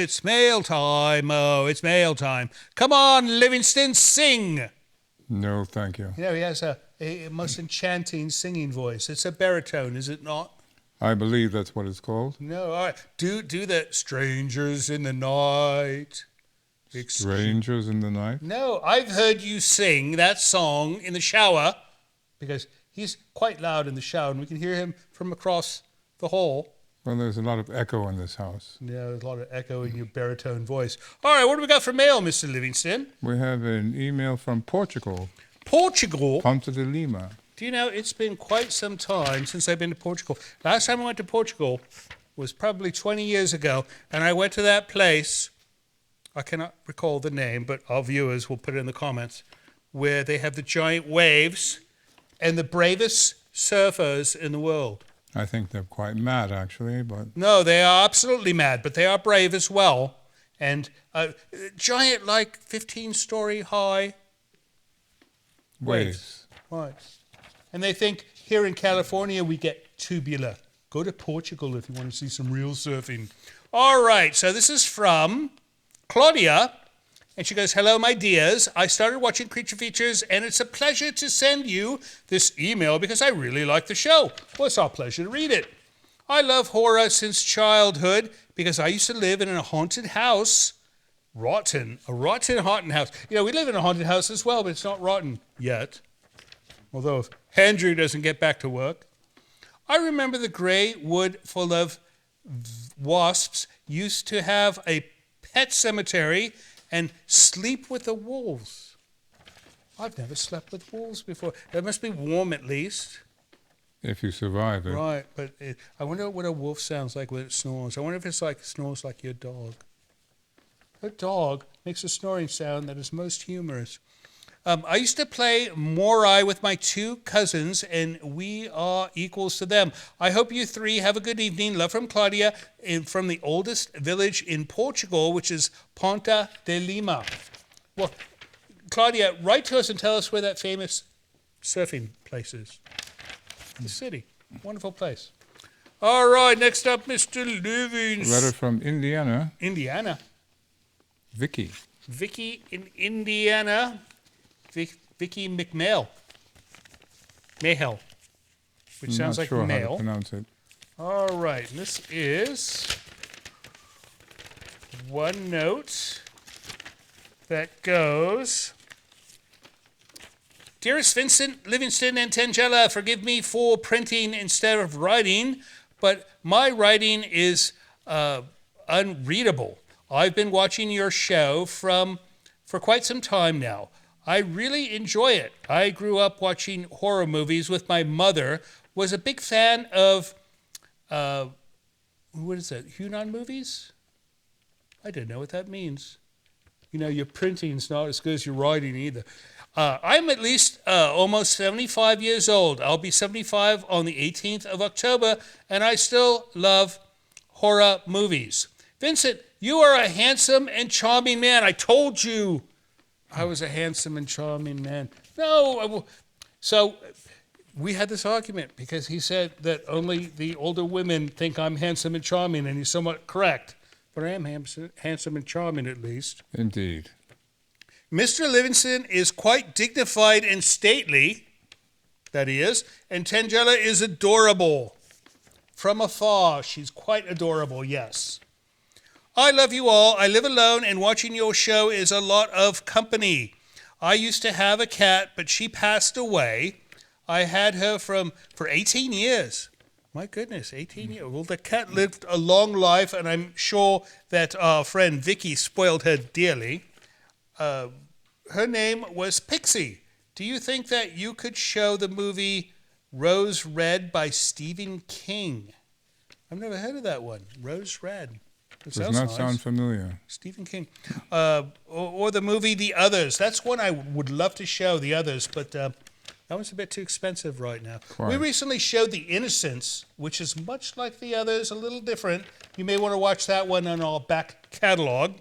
it's mail time. Oh, it's mail time. Come on, Livingston, sing. No, thank you. You know, he has a most enchanting singing voice. It's a baritone, is it not? I believe that's what it's called. No, all right. Do the strangers in the night. Strangers in the night? No, I've heard you sing that song in the shower because he's quite loud in the shower and we can hear him from across the hall. Well, there's a lot of echo in this house. Yeah, there's a lot of echo in your baritone voice. All right, what do we got for mail, Mr. Livingston? We have an email from Portugal. Portugal? Ponta de Lima. Do you know, it's been quite some time since I've been to Portugal. Last time I went to Portugal was probably 20 years ago, and I went to that place, I cannot recall the name, but our viewers will put it in the comments, where they have the giant waves and the bravest surfers in the world. I think they're quite mad, actually, but... No, they are absolutely mad, but they are brave as well. And giant, like 15-story high waves. Right. And they think here in California we get tubular. Go to Portugal if you want to see some real surfing. All right, so this is from Claudia, and she goes, hello, my dears. I started watching Creature Features, and it's a pleasure to send you this email because I really like the show. Well, it's our pleasure to read it. I love horror since childhood because I used to live in a haunted house. A rotten haunted house. You know, we live in a haunted house as well, but it's not rotten yet. Although if Andrew doesn't get back to work. I remember the gray wood full of wasps used to have a pet cemetery and sleep with the wolves. I've never slept with wolves before. It must be warm at least. If you survive it. Right, but I wonder what a wolf sounds like when it snores. I wonder if it's like snores like your dog. A dog makes a snoring sound that is most humorous. I used to play Morai with my two cousins, and we are equals to them. I hope you three have a good evening. Love from Claudia from the oldest village in Portugal, which is Ponta de Lima. Well, Claudia, write to us and tell us where that famous surfing place is. The city. Wonderful place. All right, next up, Mr. Livingston. Letter from Indiana. Indiana. Vicky. Vicky in Indiana. Vicky McMail. Mayhell. Which sounds like mail. mail. I'm not sure how to pronounce it. All right, this is one note that goes, Dearest Vincent, Livingston, and Tangella, forgive me for printing instead of writing, but my writing is unreadable. I've been watching your show for quite some time now. I really enjoy it. I grew up watching horror movies with my mother, was a big fan of, what is that, Hunan movies? I don't know what that means. You know, your printing's not as good as your writing either. I'm at least almost 75 years old. I'll be 75 on the 18th of October, and I still love horror movies. Vincent, you are a handsome and charming man. I told you I was a handsome and charming man. No, so we had this argument because he said that only the older women think I'm handsome and charming, and he's somewhat correct. But I am handsome and charming at least. Indeed. Mr. Livingston is quite dignified and stately, that he is, and Tangella is adorable. From afar, she's quite adorable, yes. I love you all. I live alone, and watching your show is a lot of company. I used to have a cat, but she passed away. I had her for 18 years. My goodness, 18 years. Well, the cat lived a long life, and I'm sure that our friend Vicky spoiled her dearly. Her name was Pixie. Do you think that you could show the movie Rose Red by Stephen King? I've never heard of that one. Rose Red. Does not sound familiar. Stephen King. Or the movie The Others. That's one I would love to show, The Others, but that one's a bit too expensive right now. Quite. We recently showed The Innocents, which is much like The Others, a little different. You may want to watch that one on our back catalog.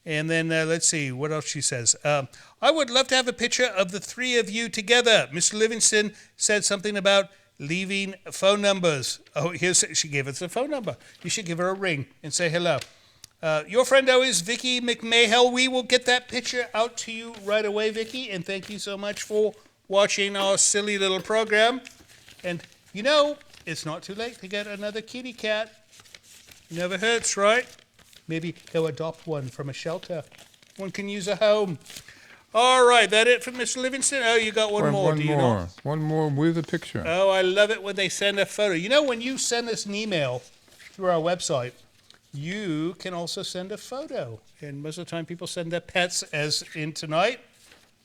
And then let's see what else she says. I would love to have a picture of the three of you together. Mr. Livingston said something about leaving phone numbers. Oh, she gave us a phone number. You should give her a ring and say hello. Your friend always, Vicky McMahel. We will get that picture out to you right away, Vicky. And thank you so much for watching our silly little program. And you know, it's not too late to get another kitty cat. Never hurts, right? Maybe go adopt one from a shelter. One can use a home. All right, that it from Mr. Livingston? Oh, you got one more, do you know? One more with a picture. Oh, I love it when they send a photo. You know, when you send us an email through our website, you can also send a photo. And most of the time people send their pets, as in tonight.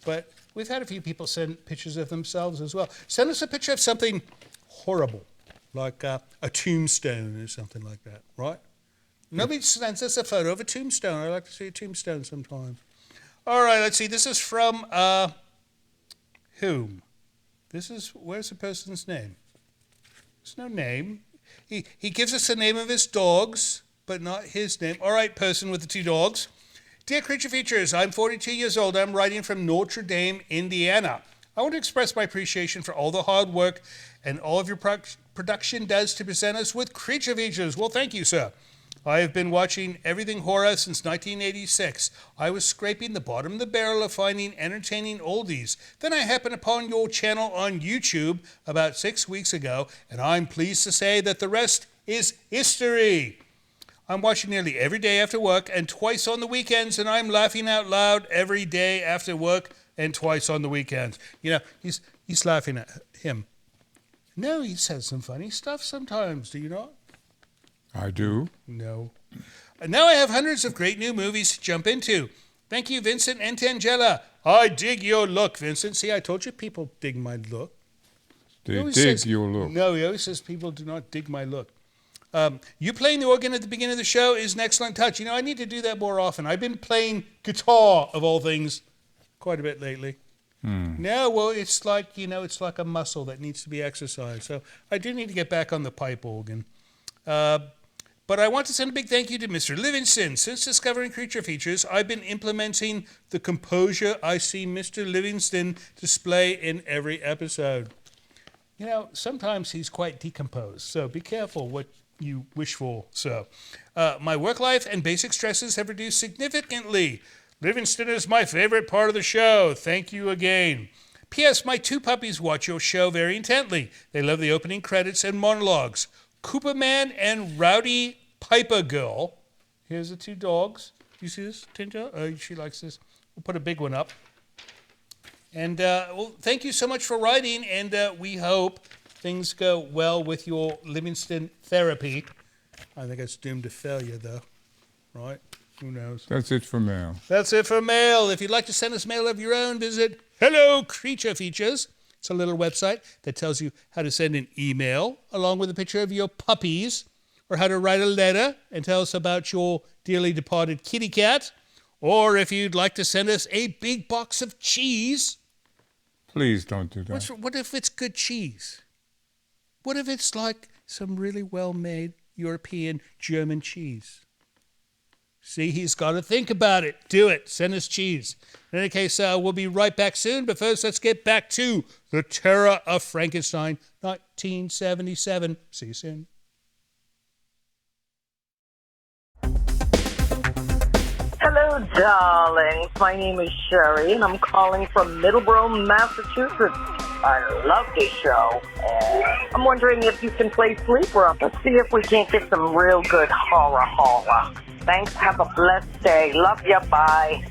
But we've had a few people send pictures of themselves as well. Send us a picture of something horrible, like a tombstone or something like that, right? Nobody sends us a photo of a tombstone. I like to see a tombstone sometimes. All right, let's see. This is from whom? Where's the person's name? There's no name. He gives us the name of his dogs, but not his name. All right, person with the 2 dogs. Dear Creature Features, I'm 42 years old. I'm writing from Notre Dame, Indiana. I want to express my appreciation for all the hard work and all of your production does to present us with Creature Features. Well, thank you, sir. I have been watching everything horror since 1986. I was scraping the bottom of the barrel of finding entertaining oldies. Then I happened upon your channel on YouTube about 6 weeks ago, and I'm pleased to say that the rest is history. I'm watching nearly every day after work and twice on the weekends, and I'm laughing out loud every day after work and twice on the weekends. You know, he's laughing at him. No, he says some funny stuff sometimes, do you not? I do. No. And now I have hundreds of great new movies to jump into. Thank you, Vincent and Tangela. I dig your look, Vincent. See, I told you people dig my look. They dig your look. No, he always says people do not dig my look. You playing the organ at the beginning of the show is an excellent touch. You know, I need to do that more often. I've been playing guitar, of all things, quite a bit lately. No, well, it's like, you know, it's like a muscle that needs to be exercised. So I do need to get back on the pipe organ. But I want to send a big thank you to Mr. Livingston. Since discovering Creature Features, I've been implementing the composure I see Mr. Livingston display in every episode. You know, sometimes he's quite decomposed, so be careful what you wish for. So, my work life and basic stresses have reduced significantly. Livingston is my favorite part of the show. Thank you again. P.S. My 2 puppies watch your show very intently. They love the opening credits and monologues. Cooper Man and Rowdy Piper Girl. Here's the 2 dogs. You see this, Tinta? Oh, she likes this. We'll put a big one up. And well, thank you so much for writing, and we hope things go well with your Livingston therapy. I think it's doomed to failure, though. Right? Who knows? That's it for mail. That's it for mail. If you'd like to send us mail of your own, visit Hello Creature Features. It's a little website that tells you how to send an email along with a picture of your puppies, or how to write a letter and tell us about your dearly departed kitty cat, or if you'd like to send us a big box of cheese. Please don't do that. What if it's good cheese? What if it's like some really well-made European German cheese? See, he's got to think about it. Do it. Send us cheese. In any case, we'll be right back soon. But first, let's get back to The Terror of Frankenstein, 1977. See you soon. Hello, darlings. My name is Sherry, and I'm calling from Middleborough, Massachusetts. I love this show. I'm wondering if you can play Sleeper. Let's see if we can't get some real good horror. Thanks. Have a blessed day. Love ya. Bye.